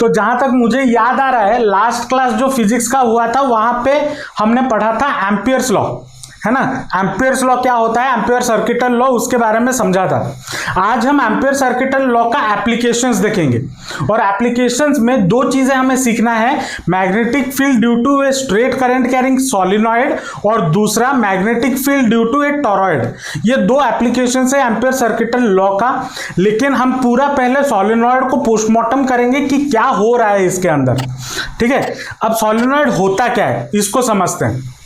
तो जहां तक मुझे याद आ रहा है लास्ट क्लास जो फिजिक्स का हुआ था वहां पे हमने पढ़ा था एम्पियर्स लॉ, है ना। एम्पियर्स लॉ क्या होता है, एम्पियर सर्किटल लॉ, उसके बारे में समझा था। आज हम एम्पियर सर्किटल लॉ का एप्लीकेशंस देखेंगे और एप्लीकेशंस में दो चीजें हमें सीखना है, magnetic field due to a straight current carrying solenoid और दूसरा magnetic field due to a toroid. ये दो एप्लीकेशन है एम्पियर सर्किटल लॉ का। लेकिन हम पूरा पहले सॉलिनॉइड को पोस्टमार्टम करेंगे कि क्या हो रहा है इसके अंदर, ठीक है। अब सॉलिनॉइड होता क्या है इसको समझते हैं।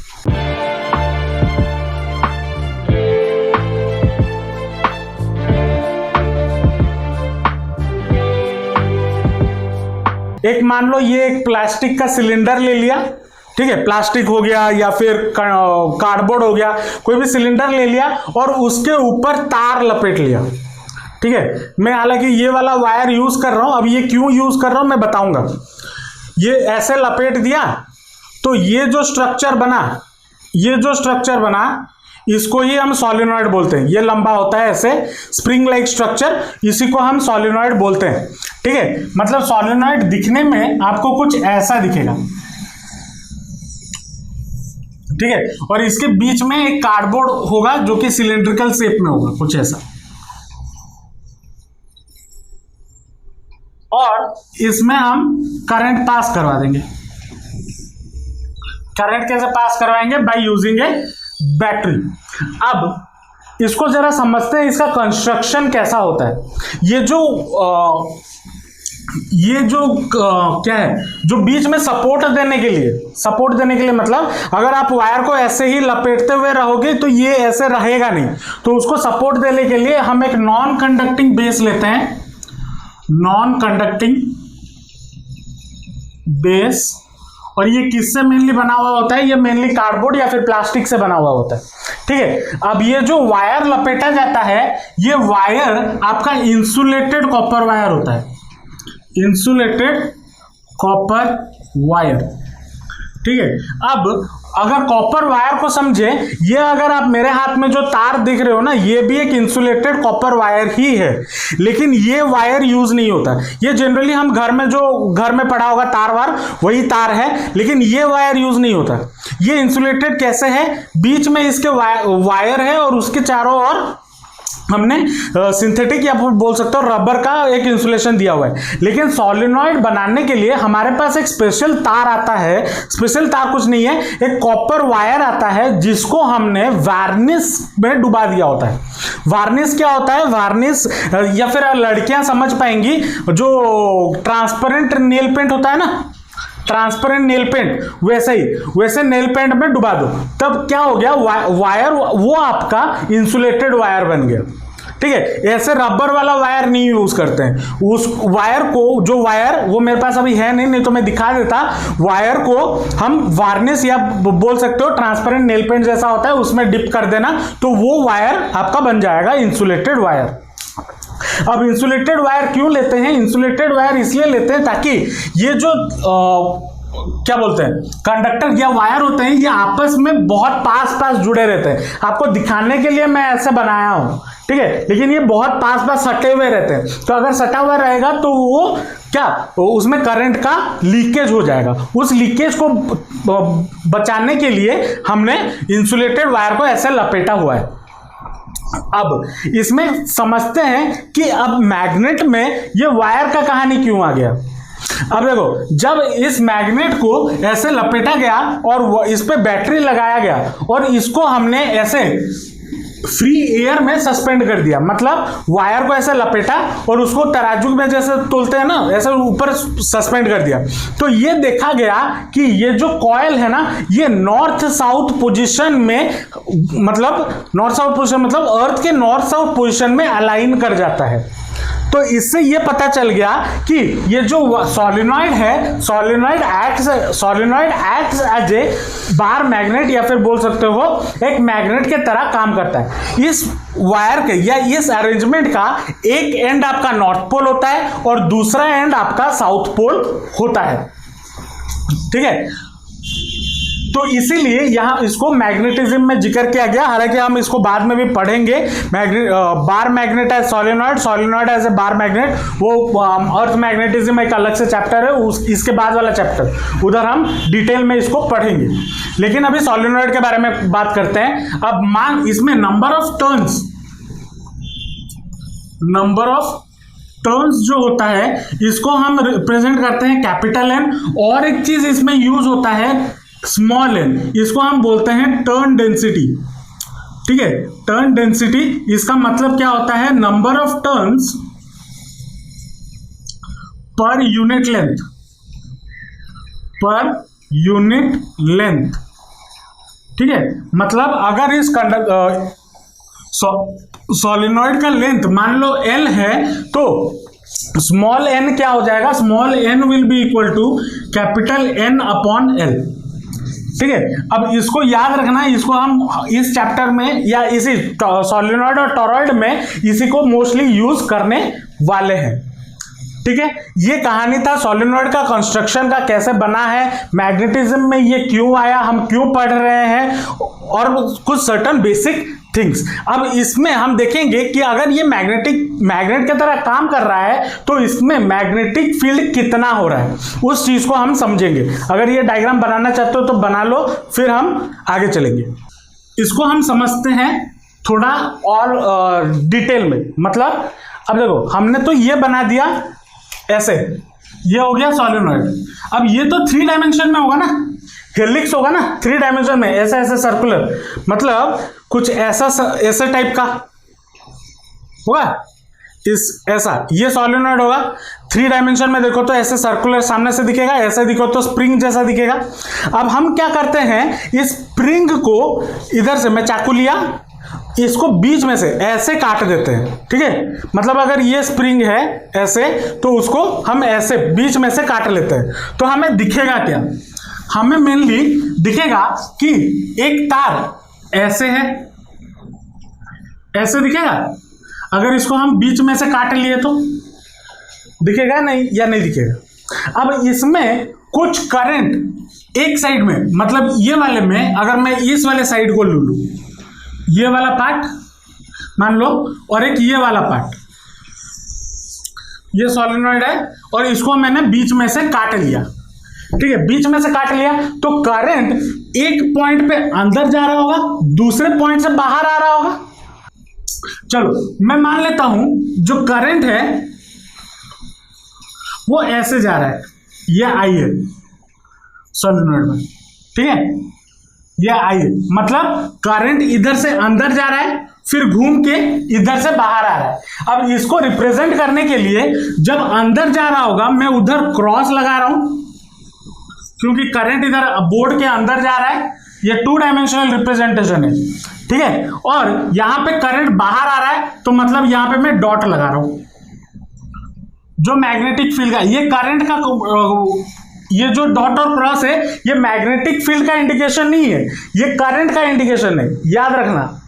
एक मान लो ये एक प्लास्टिक का सिलेंडर ले लिया, ठीक है, प्लास्टिक हो गया या फिर कार्डबोर्ड हो गया, कोई भी सिलेंडर ले लिया और उसके ऊपर तार लपेट लिया, ठीक है। मैं हालांकि ये वाला वायर यूज कर रहा हूं, अब ये क्यों यूज कर रहा हूं मैं बताऊंगा। ये ऐसे लपेट दिया तो ये जो स्ट्रक्चर बना इसको ही हम सॉलिनॉइड बोलते हैं। ये लंबा होता है ऐसे स्प्रिंग लाइक स्ट्रक्चर, इसी को हम सॉलिनॉइड बोलते हैं, ठीक है। मतलब सॉलिनॉइड दिखने में आपको कुछ ऐसा दिखेगा, ठीक है, और इसके बीच में एक कार्डबोर्ड होगा जो कि सिलिंड्रिकल शेप में होगा, कुछ ऐसा। और इसमें हम करंट पास करवा देंगे। करंट कैसे पास करवाएंगे, बाय यूजिंग ए बैटरी। अब इसको जरा समझते हैं, इसका कंस्ट्रक्शन कैसा होता है। ये जो क्या है, जो बीच में सपोर्ट देने के लिए मतलब अगर आप वायर को ऐसे ही लपेटते हुए रहोगे तो ये ऐसे रहेगा नहीं, तो उसको सपोर्ट देने के लिए हम एक नॉन कंडक्टिंग बेस लेते हैं, नॉन कंडक्टिंग बेस। और ये किससे मेनली बना हुआ होता है, ये मेनली कार्डबोर्ड या फिर प्लास्टिक से बना हुआ होता है, ठीक है। अब ये जो वायर लपेटा जाता है, ये वायर आपका इंसुलेटेड कॉपर वायर होता है, इंसुलेटेड कॉपर वायर, ठीक है। अब अगर कॉपर वायर को समझे, ये अगर आप मेरे हाथ में जो तार दिख रहे हो ना, ये भी एक इंसुलेटेड कॉपर वायर ही है, लेकिन ये वायर यूज नहीं होता। ये जनरली हम घर में पड़ा होगा तार वार, वही तार है, लेकिन ये वायर यूज नहीं होता। ये इंसुलेटेड कैसे है, बीच में इसके वायर है और उसके चारों ओर हमने सिंथेटिक या बोल सकते हो रबर का एक इंसुलेशन दिया हुआ है। लेकिन सॉलिनॉइड बनाने के लिए हमारे पास एक स्पेशल तार आता है, स्पेशल तार कुछ नहीं है, एक कॉपर वायर आता है जिसको हमने वार्निश में डुबा दिया होता है। वार्निश क्या होता है, वार्निश या फिर लड़कियां समझ पाएंगी, जो ट्रांसपेरेंट नेल पेंट होता है ना, ट्रांसपेरेंट नेल पेंट, वैसे नेल पेंट में डुबा दो, तब क्या हो गया, वायर वो आपका इंसुलेटेड वायर बन गया, ठीक है। ऐसे रबर वाला वायर नहीं यूज करते हैं। उस वायर को, जो वायर वो मेरे पास अभी है नहीं तो मैं दिखा देता, वायर को हम वार्निश या बोल सकते हो ट्रांसपेरेंट नेल पेंट जैसा होता है उसमें डिप कर देना, तो वो वायर आपका बन जाएगा इंसुलेटेड वायर। अब इंसुलेटेड वायर क्यों लेते हैं, इंसुलेटेड वायर इसलिए लेते हैं ताकि ये जो क्या बोलते हैं कंडक्टर या वायर होते हैं, ये आपस में बहुत पास जुड़े रहते हैं। आपको दिखाने के लिए मैं ऐसे बनाया हूं, ठीक है, लेकिन ये बहुत पास सटे हुए रहते हैं। तो अगर सटा हुआ रहेगा तो वो क्या, उसमें करंट का लीकेज हो जाएगा। उस लीकेज को बचाने के लिए हमने इंसुलेटेड वायर को ऐसे लपेटा हुआ है। अब इसमें समझते हैं कि अब मैग्नेट में ये वायर का कहानी क्यों आ गया। अब देखो, जब इस मैग्नेट को ऐसे लपेटा गया और इस पे बैटरी लगाया गया और इसको हमने ऐसे फ्री एयर में सस्पेंड कर दिया, मतलब वायर को ऐसे लपेटा और उसको तराजू में जैसे तोलते हैं ना, ऐसे ऊपर सस्पेंड कर दिया, तो ये देखा गया कि ये जो कॉइल है ना, ये नॉर्थ साउथ पोजीशन में, मतलब नॉर्थ साउथ पोजीशन मतलब अर्थ के नॉर्थ साउथ पोजीशन में अलाइन कर जाता है। तो इससे ये पता चल गया कि ये जो सॉलिनॉइड है, solenoid acts as a bar magnet या फिर बोल सकते हो एक मैग्नेट के तरह काम करता है। इस वायर के या इस अरेंजमेंट का एक एंड आपका नॉर्थ पोल होता है और दूसरा एंड आपका साउथ पोल होता है, ठीक है। तो इसीलिए यहाँ इसको मैग्नेटिज्म में जिक्र किया गया, हालांकि हम इसको बाद में भी पढ़ेंगे। Bar magnet as solenoid, solenoid as a bar magnet, वो अर्थ मैग्नेटिज्म एक अलग से चैप्टर है, इसके बाद वाला चैप्टर उधर हम डिटेल में इसको पढ़ेंगे। लेकिन अभी सॉलिनॉइड के बारे में बात करते हैं। अब मान इसमें नंबर ऑफ टर्न्स जो होता है इसको हम रिप्रेजेंट करते हैं कैपिटल एन, और एक चीज इसमें यूज होता है स्मॉल एन, इसको हम बोलते हैं टर्न डेंसिटी। ठीक है, टर्न डेंसिटी इसका मतलब क्या होता है, number of turns per unit length. ठीक है, मतलब अगर इस सॉलिनॉइड का लेंथ मान लो L है, तो स्मॉल n क्या हो जाएगा, small n will be equal to capital N upon L। ठीक है, अब इसको याद रखना, इसको हम इस चैप्टर में या इसी सॉलिनॉइड और टॉरॉइड में इसी को मोस्टली यूज करने वाले हैं। ठीक है, ये कहानी था सॉलिनॉइड का कंस्ट्रक्शन का, कैसे बना है, मैग्नेटिज्म में ये क्यों आया, हम क्यों पढ़ रहे हैं, और कुछ सर्टन बेसिक थिंग्स। अब इसमें हम देखेंगे कि अगर ये मैग्नेट की तरह काम कर रहा है तो इसमें मैग्नेटिक फील्ड कितना हो रहा है, उस चीज को हम समझेंगे। अगर ये डायग्राम बनाना चाहते हो तो बना लो, फिर हम आगे चलेंगे। इसको हम समझते हैं थोड़ा और डिटेल में। मतलब अब देखो, हमने तो ये बना दिया ऐसे, ये हो गया सॉलिनॉइड। अब ये तो 3 डायमेंशन में होगा ना, हेलिक्स होगा ना 3 डायमेंशन में, ऐसा ऐसा सर्कुलर, मतलब कुछ ऐसा टाइप का होगा, ऐसा ये सॉलिनॉइड होगा। 3 डायमेंशन में देखो तो ऐसे सर्कुलर सामने से दिखेगा, ऐसे दिखो तो स्प्रिंग जैसा दिखेगा। अब हम क्या करते हैं, इस स्प्रिंग को इधर से मैं चाकू लिया, इसको बीच में से ऐसे काट देते हैं। ठीक है, मतलब अगर ये स्प्रिंग है ऐसे, तो उसको हम ऐसे बीच में से काट लेते हैं, तो हमें दिखेगा क्या, हमें मेनली दिखेगा कि एक तार ऐसे है, ऐसे दिखेगा। अगर इसको हम बीच में से काट लिए तो दिखेगा नहीं, या नहीं दिखेगा। अब इसमें कुछ करंट एक साइड में, मतलब ये वाले में, अगर मैं इस वाले साइड को लूं, ये वाला पार्ट मान लो, और एक ये वाला पार्ट, ये सॉलिनॉइड है और इसको मैंने बीच में से काट लिया। ठीक है, बीच में से काट लिया तो करंट एक पॉइंट पे अंदर जा रहा होगा, दूसरे पॉइंट से बाहर आ रहा होगा। चलो मैं मान लेता हूं जो करंट है वो ऐसे जा रहा है, ये आई है सॉलिनॉइड में। ठीक है, ये आई है, मतलब करंट इधर से अंदर जा रहा है, फिर घूम के इधर से बाहर आ रहा है। अब इसको रिप्रेजेंट करने के लिए जब अंदर जा रहा होगा, मैं उधर क्रॉस लगा रहा हूं, क्योंकि करंट इधर बोर्ड के अंदर जा रहा है, ये 2 डायमेंशनल रिप्रेजेंटेशन है। ठीक है, और यहां पे करंट बाहर आ रहा है, तो मतलब यहां पे मैं डॉट लगा रहा हूं, जो मैग्नेटिक फील्ड का, ये करंट का, ये जो डॉट और क्रॉस है ये मैग्नेटिक फील्ड का इंडिकेशन नहीं है, ये करंट का इंडिकेशन है। याद रखना,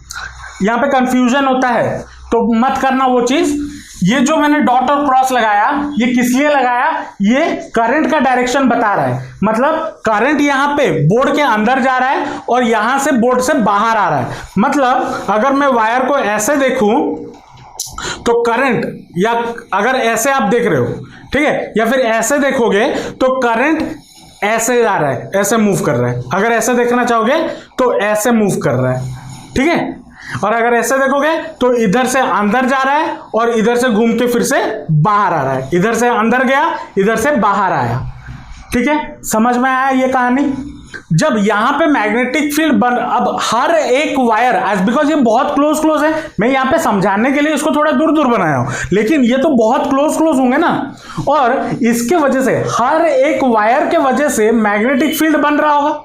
यहां पे कंफ्यूजन होता है तो मत करना वो चीज। ये जो मैंने डॉट और क्रॉस लगाया, ये किस लिए लगाया, ये करंट का डायरेक्शन बता रहा है। मतलब करंट यहां पे बोर्ड के अंदर जा रहा है और यहां से बोर्ड से बाहर आ रहा है। मतलब अगर मैं वायर को ऐसे देखूं तो करंट, या अगर ऐसे आप देख रहे हो, ठीक है, या फिर ऐसे देखोगे तो करंट ऐसे जा रहा है, ऐसे मूव कर रहा है। अगर ऐसे देखना चाहोगे तो ऐसे मूव कर रहा है। ठीक है, और अगर ऐसे देखोगे तो इधर से अंदर जा रहा है और इधर से घूम के फिर से बाहर आ रहा है, इधर से अंदर गया, इधर से बाहर आया। ठीक है, समझ में आया ये कहानी। जब यहां पे मैग्नेटिक फील्ड अब हर एक वायर, एज बिकॉज ये बहुत क्लोज है, मैं यहां पे समझाने के लिए इसको थोड़ा दूर बनाया हूं, लेकिन ये तो बहुत क्लोज होंगे ना, और इसके वजह से हर एक वायर के वजह से मैग्नेटिक फील्ड बन रहा होगा।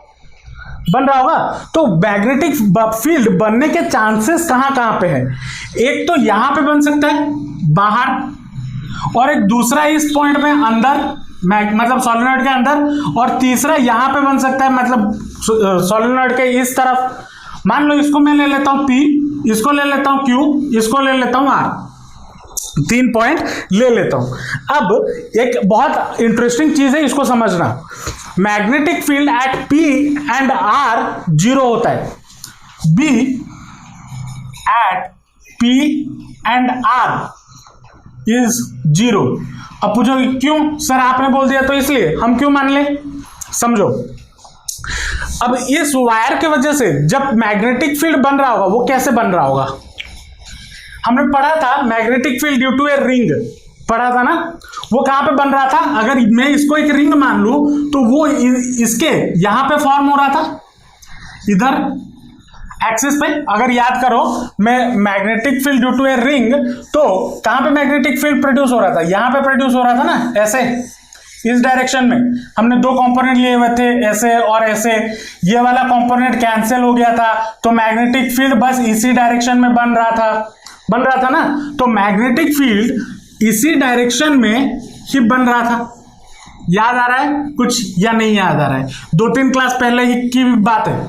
तो मैग्नेटिक फील्ड बनने के चांसेस कहां पे है, एक तो यहां पे बन सकता है बाहर, और एक दूसरा इस पॉइंट में अंदर, मतलब सॉलिनॉइड के अंदर, और तीसरा यहां पे बन सकता है, मतलब सॉलिनॉइड के इस तरफ। मान लो इसको मैं ले लेता हूं P, इसको ले लेता हूं Q, इसको ले लेता हूं R, 3 पॉइंट ले लेता हूं। अब एक बहुत इंटरेस्टिंग चीज है, इसको समझना। Magnetic field at P and R 0 होता है, B at P and R is 0। अब पूछो क्यों सर, आपने बोल दिया तो इसलिए हम क्यों मान ले, समझो। अब इस वायर की वजह से जब मैग्नेटिक फील्ड बन रहा होगा वो कैसे बन रहा होगा, हमने पढ़ा था magnetic field due to a ring, पढ़ा था ना, वो कहां पे बन रहा था, अगर मैं इसको एक रिंग मान लूं तो वो इसके यहां पे फॉर्म हो रहा था, इधर एक्सिस पे। अगर याद करो मैं magnetic field due to a ring, तो कहां पे मैग्नेटिक फील्ड प्रोड्यूस हो रहा था, यहां पे प्रोड्यूस हो रहा था ना, ऐसे इस डायरेक्शन में। हमने दो कंपोनेंट लिए हुए थे, ऐसे और ऐसे, ये वाला कंपोनेंट कैंसिल हो गया था, तो मैग्नेटिक फील्ड बस इसी डायरेक्शन में बन रहा था ना। तो मैग्नेटिक फील्ड इसी डायरेक्शन में ही बन रहा था। याद आ रहा है कुछ या नहीं याद आ रहा है, 2-3 क्लास पहले की बात है,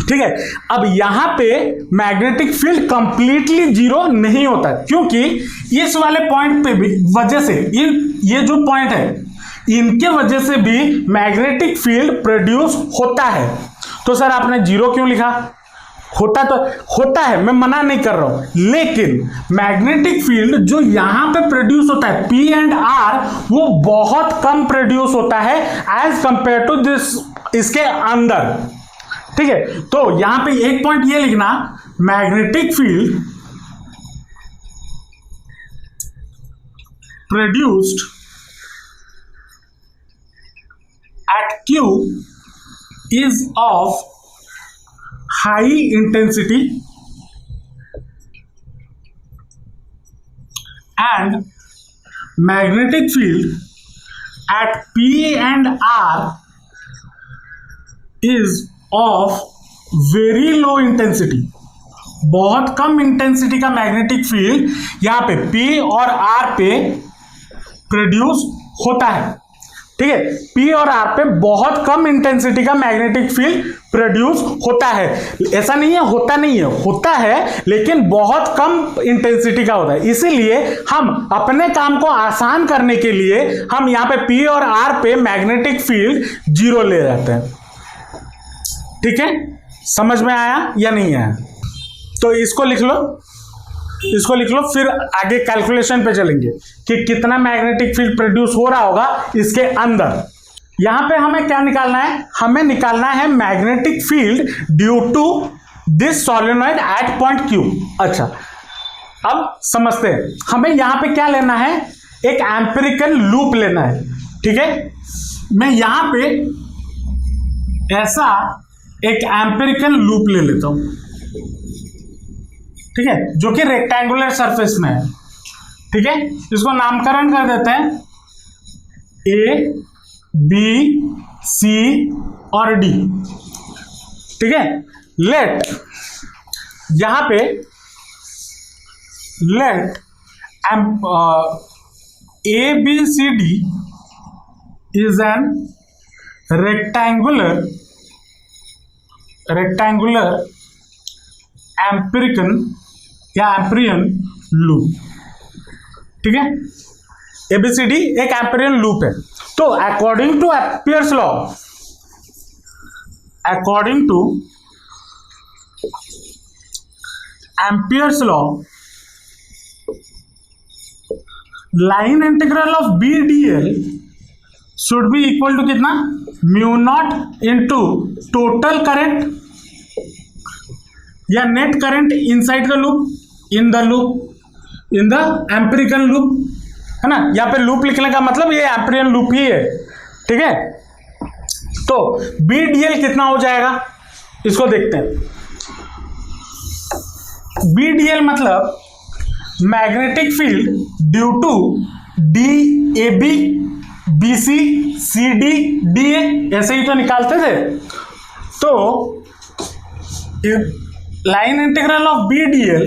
ठीक है। अब यहां पे मैग्नेटिक फील्ड कंप्लीटली 0 नहीं होता, क्योंकि इस वाले पॉइंट पे भी वजह से ये जो पॉइंट है इनके वजह से भी मैग्नेटिक फील्ड प्रोड्यूस होता है। तो सर आपने 0 क्यों लिखा, होता है, मैं मना नहीं कर रहा हूं, लेकिन मैग्नेटिक फील्ड जो यहां पे प्रोड्यूस होता है P एंड R वो बहुत कम प्रोड्यूस होता है एज कंपेयर टू दिस, इसके अंदर, ठीक है। तो यहां पे एक पॉइंट ये लिखना, magnetic field produced at Q is of high intensity and magnetic field at P and R is of very low intensity. बहुत कम इंटेंसिटी का मैग्नेटिक फील्ड यहां पे P और R पे प्रोड्यूस होता है, ठीक है। P और R पे बहुत कम इंटेंसिटी का मैग्नेटिक फील्ड प्रोड्यूस होता है। ऐसा नहीं है होता नहीं है, होता है लेकिन बहुत कम इंटेंसिटी का होता है। इसीलिए हम अपने काम को आसान करने के लिए हम यहां पे P और R पे मैग्नेटिक फील्ड 0 ले जाते हैं, ठीक है। समझ में आया या नहीं आया, तो इसको लिख लो, फिर आगे कैलकुलेशन पे चलेंगे कि कितना मैग्नेटिक फील्ड प्रोड्यूस हो रहा होगा इसके अंदर। यहां पे हमें क्या निकालना है, हमें निकालना है magnetic field due to this solenoid at point Q। अच्छा अब समझते हैं, हमें यहां पे क्या लेना है, एक एम्पिरिकल लूप लेना है, ठीक है। मैं यहां पे ऐसा एक एम्पिरिकल लूप ले लेता हूं, ठीक है, जो कि रेक्टेंगुलर सरफेस में है, ठीक है। इसको नामकरण कर देते हैं A, B, C और D, ठीक है। लेट यहां पे let A, B, C, D is an rectangular Amperian loop, ठीक है। ABCD एक एम्पिरियन लूप है। तो according to Ampere's law line integral of BDL should be equal to कितना, mu naught into total current या net current inside the loop, in the empirical loop, है ना। यहाँ पे लूप लिखने का मतलब ये एम्पिरिकल लूप ही है, ठीक है। तो BDL कितना हो जाएगा, इसको देखते हैं। BDL मतलब magnetic field due to DAB BC CD DA, ऐसे ही तो निकालते थे। तो line integral of BDL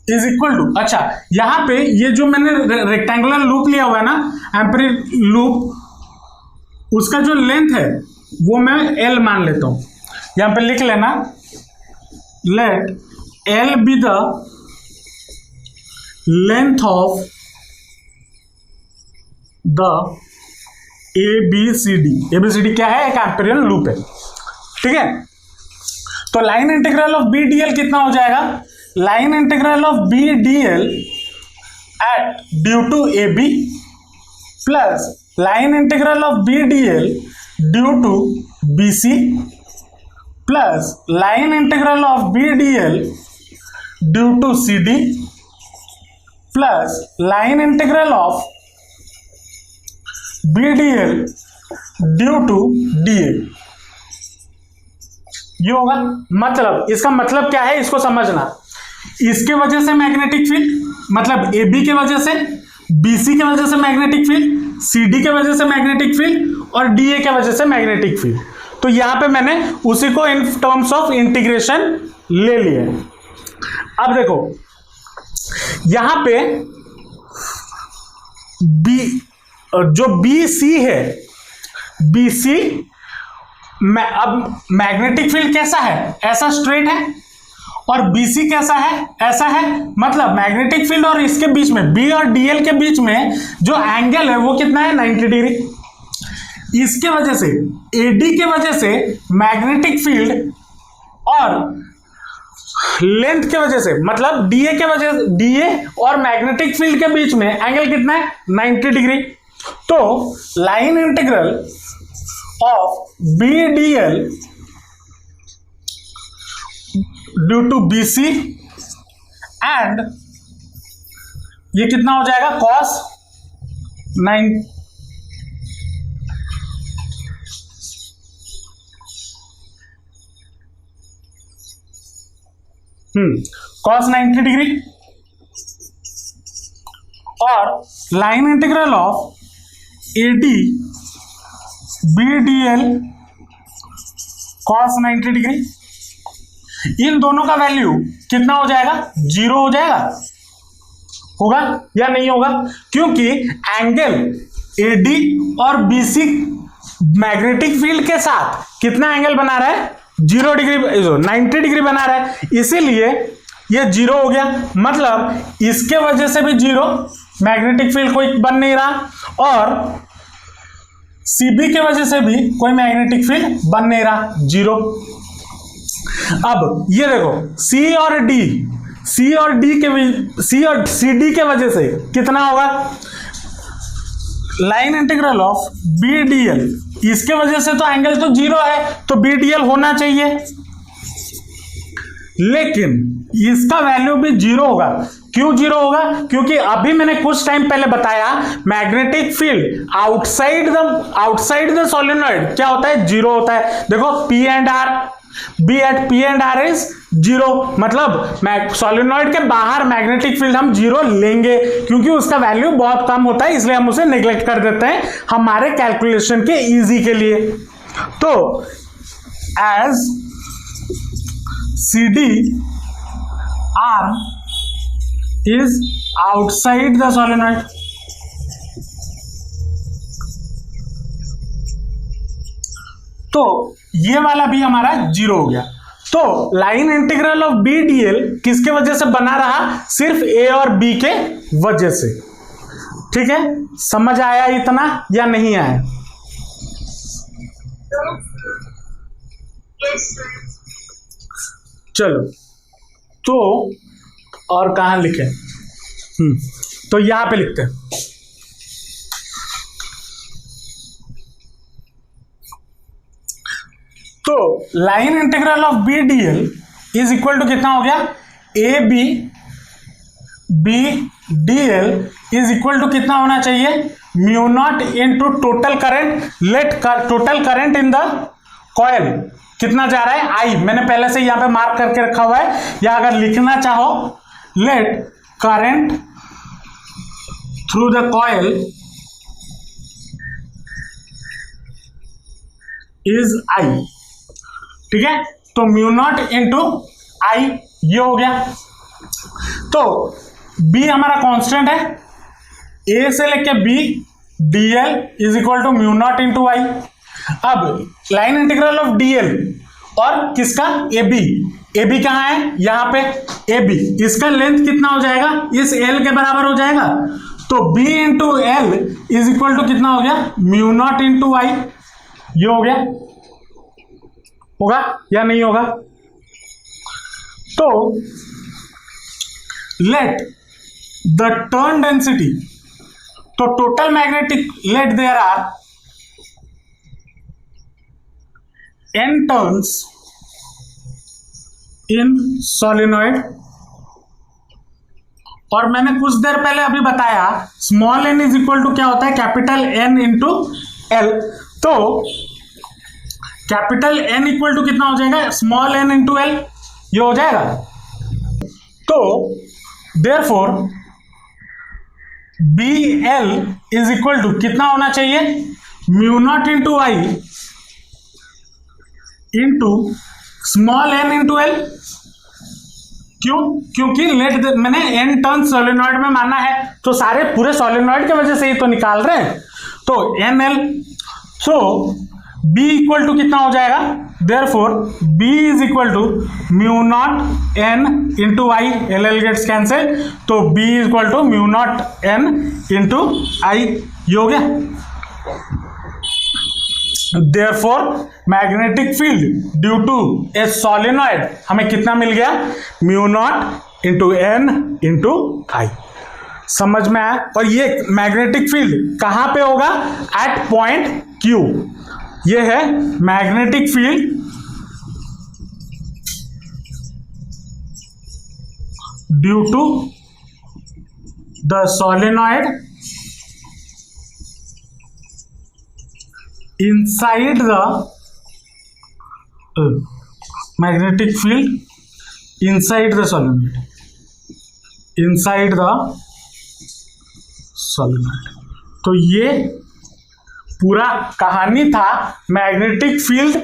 is equal to, अच्छा यहां पे ये जो मैंने रेक्टेंगुलर लूप लिया हुआ है ना, एम्पिरिकल लूप, उसका जो लेंथ है वो मैं L मान लेता हूं। यहां पे लिख लेना, let L be the length of the ABCD, ABCD क्या है? एक एम्पेरियल लूप है, ठीक है। तो लाइन इंटीग्रल ऑफ BDL कितना हो जाएगा? Line integral of BDL at due to AB plus line integral of BDL due to BC plus line integral of BDL due to CD plus line integral of BDL due to DA। ये होगा मतलब, इसका मतलब क्या है इसको समझना। इसके वजह से मैग्नेटिक फील्ड, मतलब AB के वजह से, BC के वजह से मैग्नेटिक फील्ड, CD के वजह से मैग्नेटिक फील्ड और DA के वजह से मैग्नेटिक फील्ड। तो यहां पे मैंने उसी को इन टर्म्स ऑफ इंटीग्रेशन ले लिया। अब देखो यहां पे जो BC है, BC अब मैग्नेटिक फील्ड कैसा है? ऐसा स्ट्रेट है। और BC कैसा है? ऐसा है। मतलब मैग्नेटिक फील्ड और इसके बीच में, B और DL के बीच में जो एंगल है वो कितना है? 90 डिग्री। इसके वजह से, AD के वजह से मैग्नेटिक फील्ड और लेंथ के वजह से, मतलब DA के वजह से, DA और मैग्नेटिक फील्ड के बीच में एंगल कितना है? 90 डिग्री। तो line integral of BDL due to BC and ये कितना हो जाएगा? cos 90 डिग्री और line integral of AD BDL cos 90 degree. इन दोनों का वैल्यू कितना हो जाएगा? 0 हो जाएगा। होगा या नहीं होगा? क्योंकि एंगल AD और BC मैग्नेटिक फील्ड के साथ कितना एंगल बना रहा है? 0 डिग्री, 90 डिग्री बना रहा है, इसीलिए ये 0 हो गया। मतलब इसके वजह से भी 0, मैग्नेटिक फील्ड कोई बन नहीं रहा, और CB के वजह से भी कोई मैग्नेटिक फील्ड बन नहीं रहा, 0। अब ये देखो C और CD के वजह से कितना होगा? लाइन इंटीग्रल ऑफ BDL, इसके वजह से तो एंगल तो 0 है, तो BDL होना चाहिए, लेकिन इसका वैल्यू भी 0 होगा। क्यों 0 होगा? क्योंकि अभी मैंने कुछ टाइम पहले बताया magnetic field outside the solenoid क्या होता है? 0 होता है। देखो P and R, B at P and R is 0, मतलब सोलेनॉइड के बाहर मैग्नेटिक फील्ड हम 0 लेंगे, क्योंकि उसका वैल्यू बहुत कम होता है, इसलिए हम उसे नेग्लेक्ट कर देते हैं हमारे कैलकुलेशन के इजी के लिए। तो as CD R is outside the solenoid, तो ये वाला भी हमारा 0 हो गया। तो लाइन इंटीग्रल ऑफ BDL किसके वजह से बना रहा? सिर्फ A और B के वजह से। ठीक है, समझ आया इतना या नहीं आया? चलो, तो और कहां लिखे? तो यहां पे लिखते हैं, तो line integral of BDL is equal to कितना हो गया? AB BDL is equal to कितना होना चाहिए? Mu naught into total current, let total current in the coil कितना जा रहा है? I, मैंने पहले से यहां पे मार्क करके रखा हुआ है, या अगर लिखना चाहो let current through the coil is I। ठीक है, तो म्यू नॉट इंटू I ये हो गया। तो B हमारा कांस्टेंट है, A से लेके B DL is equal to mu naught into I। अब लाइन इंटीग्रल ऑफ DL और किसका? AB कहां है? यहां पे AB, इसका लेंथ कितना हो जाएगा? इस L के बराबर हो जाएगा, तो B into L is equal to कितना हो गया, म्यू नॉट इंटू आई। ये हो गया, होगा या नहीं होगा? तो लेट द टर्न डेंसिटी, तो total magnetic, let there are n turns in solenoid, और मैंने कुछ देर पहले अभी बताया small n is equal to क्या होता है, कैपिटल N इंटू एल। तो कैपिटल N इक्वल टू कितना हो जाएगा, स्मॉल n इंटू एल, ये हो जाएगा। तो therefore BL is equal to कितना होना चाहिए, mu naught into I into small n into l. क्यों? क्योंकि लेट मैंने n टर्न सोलेनॉइड में माना है, तो सारे पूरे सोलेनॉइड की वजह से ही तो निकाल रहे हैं, तो NL। तो B इक्वल टू कितना हो जाएगा, therefore B is equal to mu naught n into I, LL gets cancel, तो B is equal to mu naught n into I. ये हो गया। Therefore magnetic field due to a solenoid हमें कितना मिल गया, mu naught into n into I. समझ में आया? और ये मैग्नेटिक फील्ड कहां पे होगा, एट पॉइंट Q। ये है magnetic field due to the solenoid inside the magnetic field inside the solenoid, inside the solenoid। तो ये पूरा कहानी था magnetic field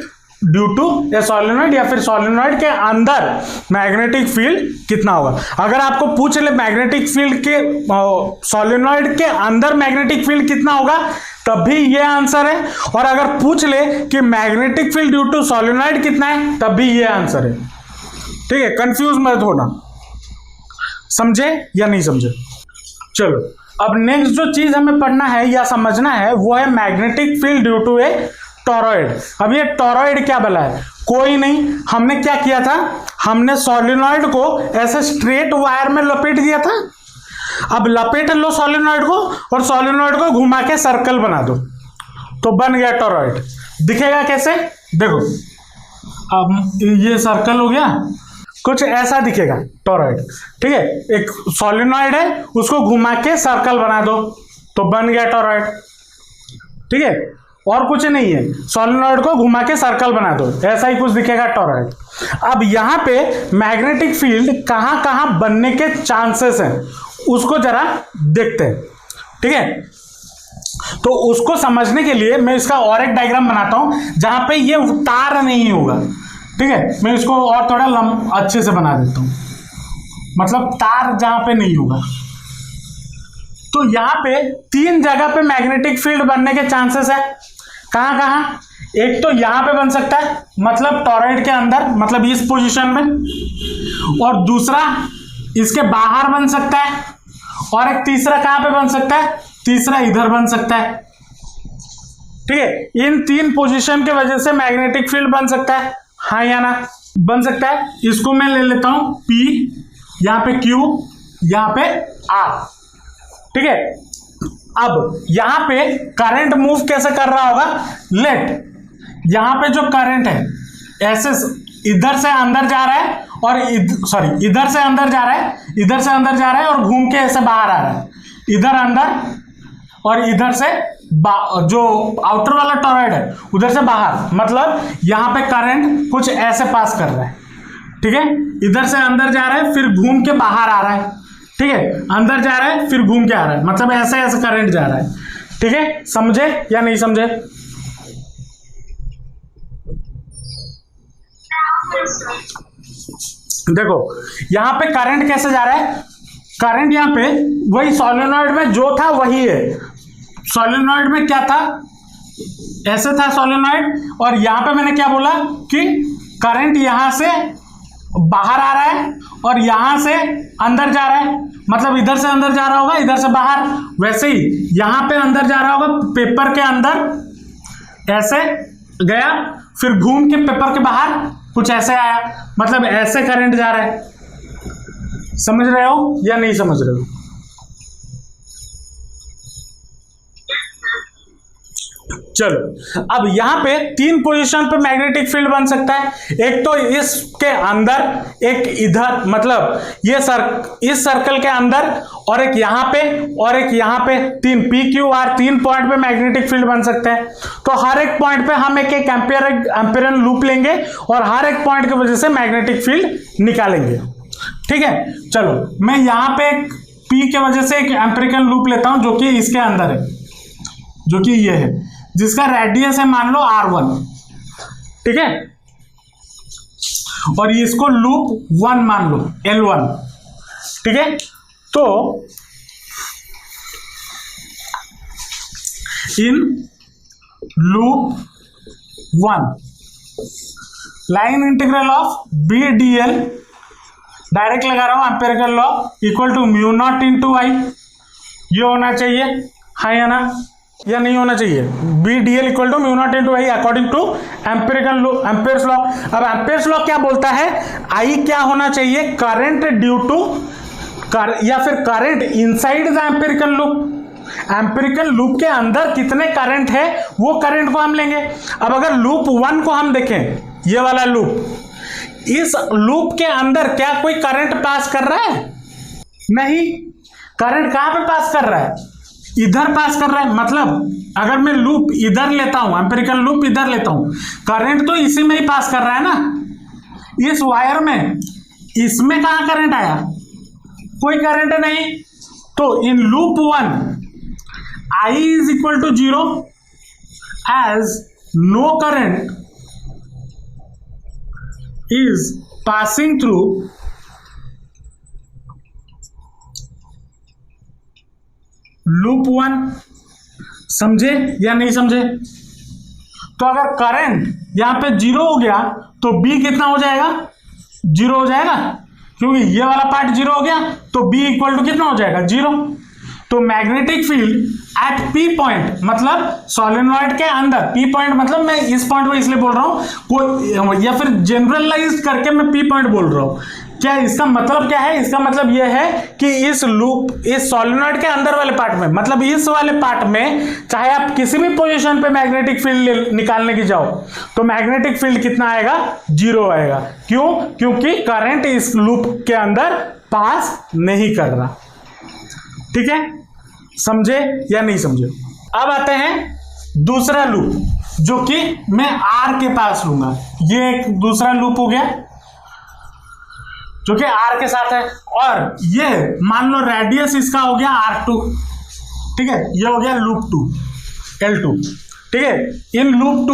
due to a solenoid, या फिर सोलेनॉइड के अंदर मैग्नेटिक फील्ड कितना होगा। अगर आपको पूछ ले मैग्नेटिक फील्ड के सोलेनॉइड के अंदर मैग्नेटिक फील्ड कितना होगा, तब भी ये आंसर है। और अगर पूछ ले कि magnetic field due to solenoid कितना है, तब भी ये आंसर है। ठीक है, कंफ्यूज मत होना। समझे या नहीं समझे? चलो अब नेक्स्ट जो चीज हमें पढ़ना है या समझना है वो है magnetic field due to a toroid. अब ये टॉरॉइड क्या बला है, कोई नहीं, हमने क्या किया था, हमने सोलेनॉइड को ऐसे स्ट्रेट वायर में लपेट दिया था। अब लपेट लो सोलेनॉइड को और सोलेनॉइड को घुमा के सर्कल बना दो, तो बन गया टॉरॉइड। दिखेगा कैसे, देखो अब ये सर्कल हो गया, कुछ ऐसा दिखेगा टॉरॉइड। ठीक है, एक सोलेनॉइड है उसको घुमा के सर्कल बना दो तो बन गया टॉरॉइड। ठीक है, और कुछ नहीं है, सोलेनॉइड को घुमा के सर्कल बना दो, ऐसा ही कुछ दिखेगा टॉरॉइड। अब यहां पे मैग्नेटिक फील्ड कहां कहां बनने के चांसेस हैं उसको जरा देखते हैं। ठीक है, तो उसको समझने के लिए मैं इसका और एक डायग्राम बनाता हूं जहां पे ये तार नहीं होगा। ठीक है, मैं इसको और थोड़ा अच्छे से बना देता हूं, मतलब तार जहां पे नहीं होगा। तो यहां पे 3 जगह पे मैग्नेटिक फील्ड बनने के चांसेस है। कहां कहां, एक तो यहां पे बन सकता है, मतलब टॉरॉइड के अंदर, मतलब इस पोजीशन में, और दूसरा इसके बाहर बन सकता है, और एक तीसरा कहां पे बन सकता है, तीसरा इधर बन सकता है। ठीक है, इन 3 पोजीशन के वजह से मैग्नेटिक फील्ड बन सकता है, हाँ या ना, बन सकता है। इसको मैं ले लेता हूं P, यहां पे Q, यहां पे R। ठीक है, अब यहां पे करंट मूव कैसे कर रहा होगा, लेट यहां पे जो करंट है ऐसे इधर से अंदर जा रहा है, और इधर से अंदर जा रहा है, इधर से अंदर जा रहा है और घूम के ऐसे बाहर आ रहा है, इधर अंदर और इधर से जो आउटर वाला टॉरॉइड है उधर से बाहर, मतलब यहां पे करंट कुछ ऐसे पास कर रहा है। ठीक है, इधर से अंदर जा रहा है फिर घूम के बाहर आ रहा है। ठीक है, अंदर जा रहा है फिर घूम के आ रहा है, मतलब ऐसे ऐसे करंट जा रहा है। ठीक है, समझे या नहीं समझे? देखो यहां पे करंट कैसे जा रहा है, करंट यहां पे वही सोलेनॉइड में जो था वही है। सोलेनॉइड में क्या था, ऐसे था सोलेनॉइड, और यहां पे मैंने क्या बोला कि करंट यहां से बाहर आ रहा है और यहां से अंदर जा रहा है, मतलब इधर से अंदर जा रहा होगा, इधर से बाहर। वैसे ही यहां पे अंदर जा रहा होगा, पेपर के अंदर ऐसे गया, फिर घूम के पेपर के बाहर कुछ ऐसे आया, मतलब ऐसे करंट जा रहा है। समझ रहे हो या नहीं समझ रहे हो? चलो, अब यहां पे 3 पोजीशन पे मैग्नेटिक फील्ड बन सकता है। एक तो इसके अंदर, एक इधर, मतलब ये इस सर्कल के अंदर, और एक यहां पे, और एक यहां पे। 3 PQR 3 पॉइंट पे मैग्नेटिक फील्ड बन सकते हैं। तो हर एक पॉइंट पे हम एक एम्पियरन लूप लेंगे और हर एक पॉइंट की वजह से मैग्नेटिक फील्ड निकालेंगे। ठीक है, चलो मैं यहां पे एक P के वजह से एक एम्पिरिकल लूप लेता हूं जो कि इसके अंदर है, जो कि ये है, जिसका रेडियस है मान लो R1। ठीक है, और इसको लूप 1 मान लो, L1। ठीक है, तो in loop 1 line integral of BDL, direct लगा रहा हूं, empirical law equal to mu naught into I, ये होना चाहिए, है या ना, या नहीं होना चाहिए? BDL equal to mu naught into I according to Ampere's law. अब एम्पियर्स लॉ क्या बोलता है? आई क्या होना चाहिए? करंट ड्यू टू या फिर current inside the empirical loop. Empirical loop के अंदर कितने करंट है वो करंट को हम लेंगे। अब अगर लूप 1 को हम देखें, ये वाला लूप, इस लूप के अंदर क्या कोई करंट पास कर रहा है? नहीं। करंट कहां पे पास कर रहा है? इधर पास कर रहा है। मतलब अगर मैं लूप इधर लेता हूं, एम्पिरिकल लूप इधर लेता हूं, करंट तो इसी में ही पास कर रहा है ना, इस वायर में। इसमें कहां करंट आया? कोई करंट नहीं। तो in loop 1 I is equal to 0 as no current is passing through loop 1। समझे या नहीं समझे? तो अगर करंट यहां पे 0 हो गया तो B कितना हो जाएगा? 0 हो जाएगा, क्योंकि ये वाला पार्ट 0 हो गया, तो B इक्वल टू कितना हो जाएगा? 0। तो magnetic field at P point, मतलब सोलेनॉइड के अंदर, P पॉइंट मतलब मैं इस पॉइंट को इसलिए बोल रहा हूं, कोई या फिर जनरलाइज करके मैं P पॉइंट बोल रहा हूं। क्या इसका मतलब क्या है? इसका मतलब यह है कि इस लूप, इस सोलेनॉइड के अंदर वाले पार्ट में, मतलब इस वाले पार्ट में, चाहे आप किसी भी पोजीशन पे मैग्नेटिक फील्ड निकालने की जाओ, तो मैग्नेटिक फील्ड कितना आएगा? 0 आएगा। क्यों? क्योंकि करंट इस लूप के अंदर पास नहीं कर रहा। ठीक है, समझे या नहीं समझे? अब आते हैं दूसरा लूप, जो कि मैं R के पास लूंगा। ये एक दूसरा लूप हो गया जो कि R के साथ है, और ये मान लो रेडियस इसका हो गया R2। ठीक है, ये हो गया लूप 2, L2। ठीक है, इन लूप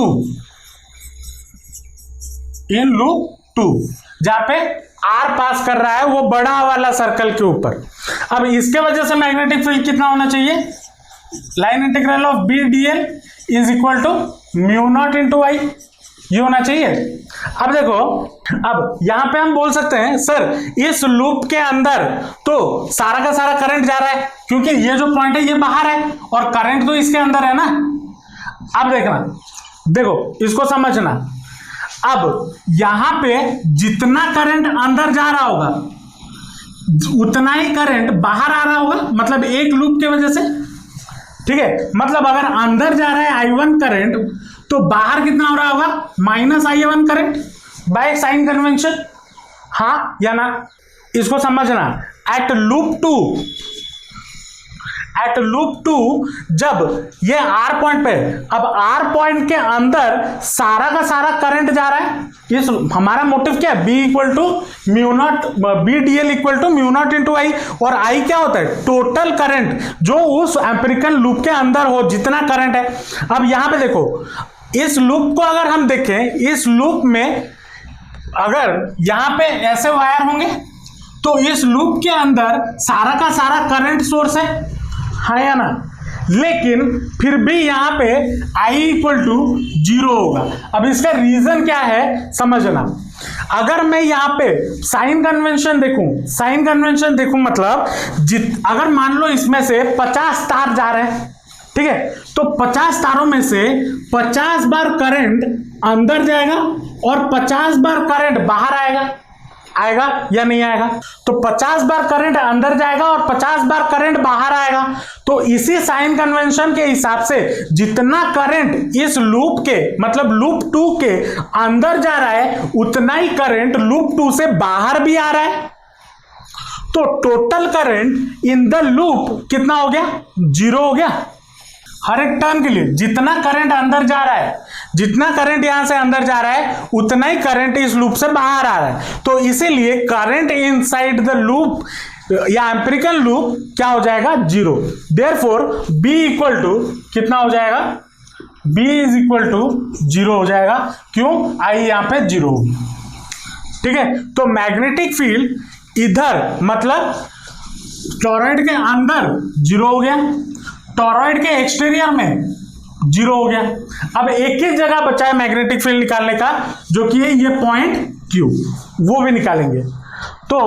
2 जहां पे R पास कर रहा है वो बड़ा वाला सर्कल के ऊपर। अब इसके वजह से मैग्नेटिक फील्ड कितना होना चाहिए? Line integral of BDL is equal to mu naught into I, ये होना चाहिए। अब देखो, अब यहां पे हम बोल सकते हैं सर इस लूप के अंदर तो सारा का सारा करंट जा रहा है, क्योंकि ये जो पॉइंट है ये बाहर है और करंट तो इसके अंदर है ना। अब देखना, देखो इसको समझना। अब यहां पे जितना करंट अंदर जा रहा होगा उतना ही करंट बाहर आ रहा होगा, मतलब एक लूप की वजह से। ठीक है, मतलब अगर अंदर जा रहा है I1 करंट, तो बाहर कितना हो रहा होगा? -I1 current by sine convention. हाँ या ना? इसको समझना। एट लूप 2 जब ये R पॉइंट पे, अब R पॉइंट के अंदर सारा का सारा करंट जा रहा है। इस हमारा मोटिव क्या है? BDL equal to mu naught into I, और आई क्या होता है? टोटल करंट जो उस एम्पिरिकल लूप के अंदर हो, जितना करंट है। अब यहां पे देखो, इस लूप को अगर हम देखें, इस लूप में अगर यहां पे ऐसे वायर होंगे तो इस लूप के अंदर सारा का सारा करंट सोर्स है या ना? लेकिन फिर भी यहां पे I इक्वल टू 0 होगा। अब इसका रीजन क्या है समझना। अगर मैं यहाँ पे साइन कन्वेंशन देखूं मतलब अगर मान लो इसमें से 50 तार जा रहे हैं, ठीक है, तो 50 तारों में से 50 बार करंट अंदर जाएगा और 50 बार करंट बाहर आएगा या नहीं आएगा? तो 50 बार करंट अंदर जाएगा और 50 बार करंट बाहर आएगा। तो इसी साइन कन्वेंशन के हिसाब से जितना करंट इस लूप के मतलब लूप 2 के अंदर जा रहा है उतना ही करंट लूप 2 से बाहर भी आ रहा है। तो total current in the loop कितना हो गया? 0 हो गया। हर एक टर्न के लिए जितना करंट अंदर जा रहा है, जितना करंट यहां से अंदर जा रहा है उतना ही करंट इस लूप से बाहर आ रहा है। तो इसीलिए करंट इनसाइड द लूप या एम्पिरिकल लूप क्या हो जाएगा? 0। देयरफॉर B इक्वल टू कितना हो जाएगा? B इज इक्वल टू 0 हो जाएगा। क्यों? I यहां पे 0 होगी। ठीक है, तो मैग्नेटिक फील्ड इधर मतलब टॉरॉइड के अंदर 0 हो गया, टॉरॉइड के एक्सटीरियर में 0 हो गया। अब एक ही जगह बचा है मैग्नेटिक फील्ड निकालने का, जो कि है ये पॉइंट Q, वो भी निकालेंगे। तो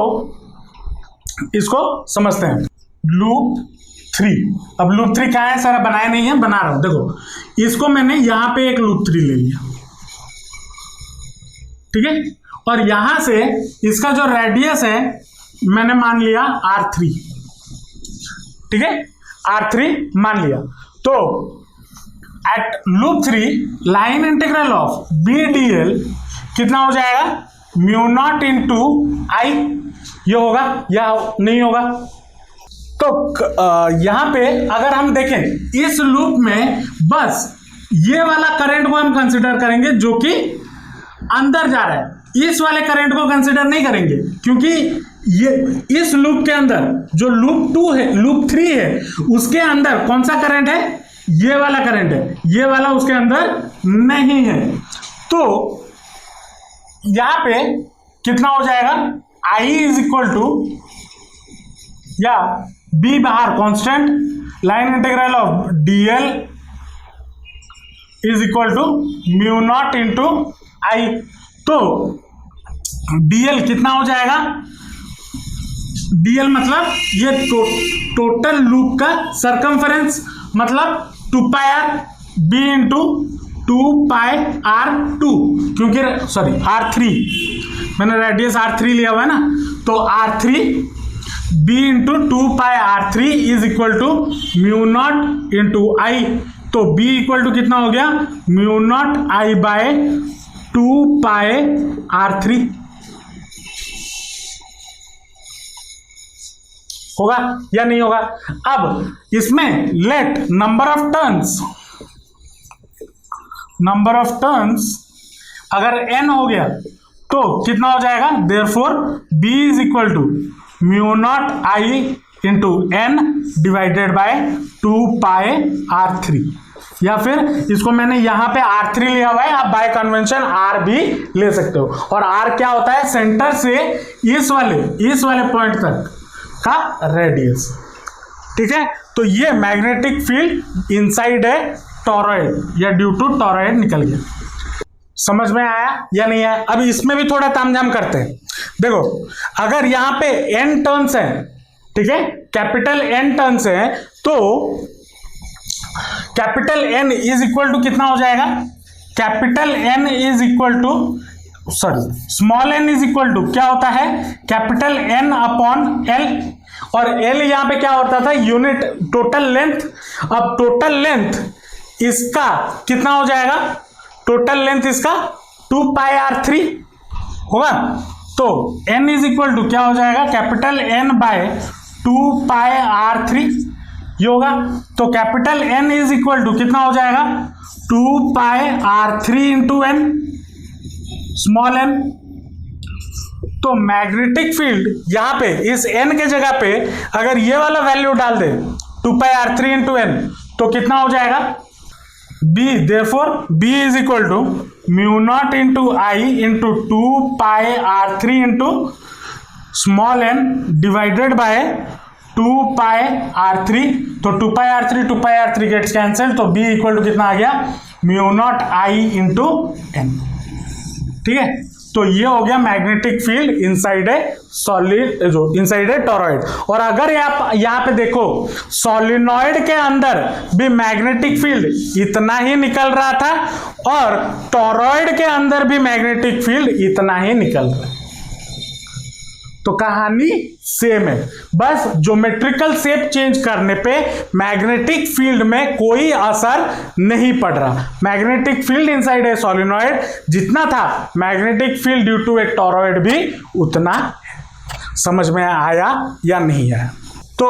इसको समझते हैं। लूप 3, अब लूप 3 कहाँ है? सारा बनाया नहीं है, बना रहा हूं। देखो इसको मैंने यहां पे एक लूप 3 ले लिया, ठीक है, और यहां से इसका जो रेडियस है मैंने मान लिया R3, ठीक है, R3 मान लिया। तो at loop 3 line integral of BDL कितना हो जाएगा? μ0 इंटू I, ये होगा या नहीं होगा? तो यहां पे अगर हम देखें इस लूप में बस ये वाला करंट को हम कंसिडर करेंगे जो कि अंदर जा रहा है, इस वाले करंट को कंसिडर नहीं करेंगे, क्योंकि ये इस लूप के अंदर जो लूप 2 है, लूप 3 है, उसके अंदर कौन सा करंट है? ये वाला करंट है, ये वाला उसके अंदर नहीं है। तो यहां पे कितना हो जाएगा? I इज इक्वल टू या B बाहर constant, line integral of DL is equal to μ0 into I। तो DL कितना हो जाएगा? DL मतलब ये टोटल लूप का सरकमफेरेंस मतलब 2πr B इंटू 2πr2, क्योंकि सॉरी R3, मैंने रेडियस R3 लिया हुआ है ना, तो R3 B into 2πr3 is equal to μ0 into I। तो B इक्वल टू कितना हो गया? μ0 I बाय 2πr3 होगा या नहीं होगा? अब इसमें लेट नंबर ऑफ टर्न्स अगर n हो गया तो कितना हो जाएगा? Therefore B is equal to μ0 I into n divided by 2πr3, या फिर इसको मैंने यहां पे R3 लिया हुआ है, आप बाय कन्वेंशन R भी ले सकते हो। और R क्या होता है? सेंटर से इस वाले पॉइंट तक का रेडियस, ठीक है। तो ये मैग्नेटिक फील्ड इनसाइड है टॉरॉइड या ड्यू टू टॉरॉइड निकल गया। समझ में आया या नहीं आया? अब इसमें भी थोड़ा तामझाम करते हैं। देखो अगर यहां पे n टर्न्स है, ठीक है, कैपिटल N टर्न्स है, तो capital N is equal to कितना हो जाएगा? Capital N is equal to small n is equal to क्या होता है? कैपिटल N अपॉन L, और L यहां पे क्या होता था? Unit total length. अब टोटल लेंथ इसका कितना हो जाएगा? टोटल लेंथ इसका 2πr3 होगा। तो n इज इक्वल टू क्या हो जाएगा? कैपिटल N बाय 2πr3 ये होगा। तो capital N is equal to कितना हो जाएगा? 2πr3 into n small n। तो मैग्नेटिक फील्ड यहां पे इस n के जगह पे अगर ये वाला वैल्यू डाल दे 2πr3 इंटू n, तो कितना हो जाएगा? B, therefore B is equal to μ0 into I into 2πr3 into small n divided by 2πr3। तो 2πr3 गेट्स कैंसिल, तो B इक्वल टू कितना आ गया? μ0 I इंटू n, ठीक है। तो ये हो गया मैग्नेटिक फील्ड इनसाइड ए सॉलिड, जो इनसाइड ए टोरॉइड। और अगर आप यहां पे देखो सॉलिनॉइड के अंदर भी मैग्नेटिक फील्ड इतना ही निकल रहा था और टोरॉइड के अंदर भी मैग्नेटिक फील्ड इतना ही निकल रहा है, तो कहानी सेम है, बस ज्योमेट्रिकल शेप चेंज करने पे मैग्नेटिक फील्ड में कोई असर नहीं पड़ रहा। Magnetic field inside a solenoid जितना था, magnetic field due to a toroid भी उतना। समझ में आया या नहीं आया? तो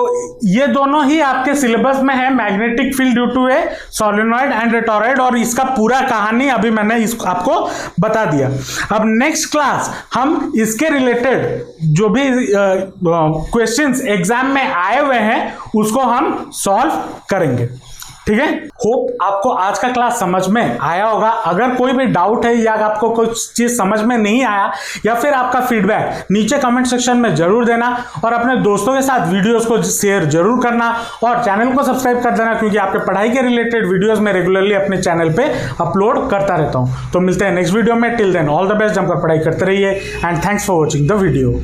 ये दोनों ही आपके सिलेबस में है, magnetic field due to a solenoid and a toroid, और इसका पूरा कहानी अभी मैंने आपको बता दिया। अब नेक्स्ट क्लास हम इसके रिलेटेड जो भी क्वेश्चंस एग्जाम में आए हुए हैं उसको हम सॉल्व करेंगे, ठीक है। होप आपको आज का क्लास समझ में आया होगा। अगर कोई भी डाउट है या आपको कुछ चीज समझ में नहीं आया या फिर आपका फीडबैक नीचे कमेंट सेक्शन में जरूर देना, और अपने दोस्तों के साथ वीडियोस को शेयर जरूर करना, और चैनल को सब्सक्राइब कर देना, क्योंकि आपके पढ़ाई के रिलेटेड वीडियोस मैं रेगुलरली अपने चैनल पे अपलोड करता रहता हूं। तो मिलते हैं नेक्स्ट वीडियो में। Till then all the best, जमकर पढ़ाई करते रहिए and thanks for watching the video.